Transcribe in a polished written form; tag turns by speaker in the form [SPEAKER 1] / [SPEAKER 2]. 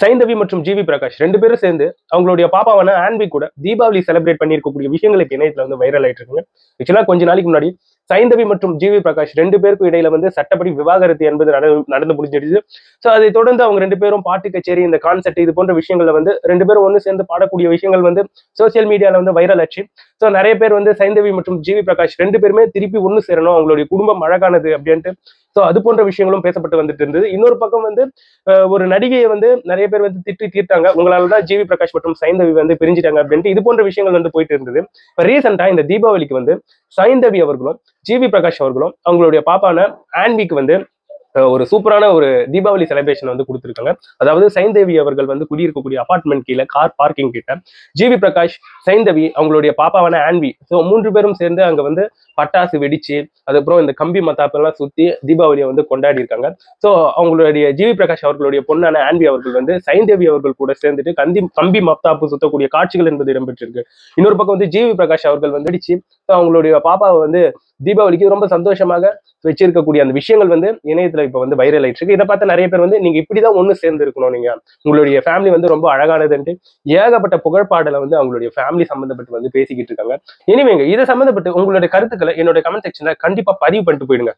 [SPEAKER 1] சைந்தவி மற்றும் ஜிவி பிரகாஷ் 2 பேரும் சேர்ந்து அவங்களுடைய பாப்பாவான ஆன்வி கூட தீபாவளி செலிப்ரேட் பண்ணியிருக்கக்கூடிய விஷயங்களுக்கு இணையத்துல வந்து வைரல் ஆயிட்டு இருக்குங்க. ஆக்சுவலா கொஞ்ச நாளைக்கு முன்னாடி சைந்தவி மற்றும் ஜிவி பிரகாஷ் 2 பேருக்கும் இடையில வந்து சட்டப்படி விவாகரத்து என்பது நடந்து முடிஞ்சிடுச்சு. சோ அதை தொடர்ந்து அவங்க 2 பேரும் பாட்டு கச்சேரி, இந்த கான்செர்ட் இது போன்ற விஷயங்கள்ல வந்து 2 பேரும் ஒண்ணு சேர்ந்து பாடக்கூடிய விஷயங்கள் வந்து சோசியல் மீடியால வந்து வைரல் ஆச்சு. சோ நிறைய பேர் வந்து சைந்தவி மற்றும் ஜிவி பிரகாஷ் 2 பேருமே திருப்பி ஒண்ணு சேரணும், அவங்களுடைய குடும்பம் அழகானது அப்படின்ட்டு சோ அது போன்ற விஷயங்களும் பேசப்பட்டு வந்துட்டு இருந்தது. இன்னொரு பக்கம் வந்து ஒரு நடிகையை வந்து நிறைய பேர் வந்து திட்டி தீர்த்தாங்க, உங்களாலதான் ஜிவி பிரகாஷ் மற்றும் சைந்தவி வந்து பிரிஞ்சிட்டாங்க அப்படின்ட்டு இது போன்ற விஷயங்கள் வந்து போயிட்டு இருந்தது. இப்ப ரீசெண்டா இந்த தீபாவளிக்கு வந்து சைந்தவி அவர்களும் ஜிவி பிரகாஷ் அவர்களும் அவங்களுடைய பாப்பான ஆன்விக்கு வந்து ஒரு சூப்பரான ஒரு தீபாவளி செலிப்ரேஷன் வந்து கொடுத்துருக்காங்க. அதாவது சைந்தவி அவர்கள் வந்து குடியிருக்கக்கூடிய அபார்ட்மெண்ட் கீழே கார் பார்க்கிங் கிட்ட ஜிவி பிரகாஷ், சைந்தவி, அவங்களுடைய பாப்பாவான ஆன்வி, ஸோ 3 பேரும் சேர்ந்து அங்க வந்து பட்டாசு வெடிச்சு, அதுக்கப்புறம் இந்த கம்பி மத்தாப்பெல்லாம் சுத்தி தீபாவளியை வந்து கொண்டாடி இருக்காங்க. ஸோ அவங்களுடைய ஜிவி பிரகாஷ் அவர்களுடைய பொண்ணான ஆன்வி அவர்கள் வந்து சைந்தவி அவர்கள் கூட சேர்ந்துட்டு கம்பி மத்தாப்பு சுத்தக்கூடிய காட்சிகள் என்பது இடம்பெற்றிருக்கு. இன்னொரு பக்கம் வந்து ஜிவி பிரகாஷ் அவர்கள் வந்து அடிச்சு அவங்களுடைய பாப்பாவை வந்து தீபாவளிக்கு ரொம்ப சந்தோஷமாக வச்சிருக்கக்கூடிய அந்த விஷயங்கள் வந்து இணையத்துல இப்ப வந்து வைரல் ஆயிட்டு இருக்கு. இதை பார்த்து நிறைய பேர் வந்து நீங்க இப்படிதான் ஒண்ணு சேர்ந்து இருக்கணும், நீங்க உங்களுடைய ஃபேமிலி வந்து ரொம்ப அழகானதுன்ட்டு ஏகப்பட்ட புகழ்பாடலை வந்து அவங்களுடைய ஃபேமிலி சம்பந்தப்பட்டு வந்து பேசிக்கிட்டு இருக்காங்க. எனிவேங்க, இதை சம்பந்தப்பட்டு உங்களுடைய கருத்துக்களை என்னோட கமெண்ட் செக்ஷன்ல கண்டிப்பா பதிவு பண்ணிட்டு போயிடுங்க.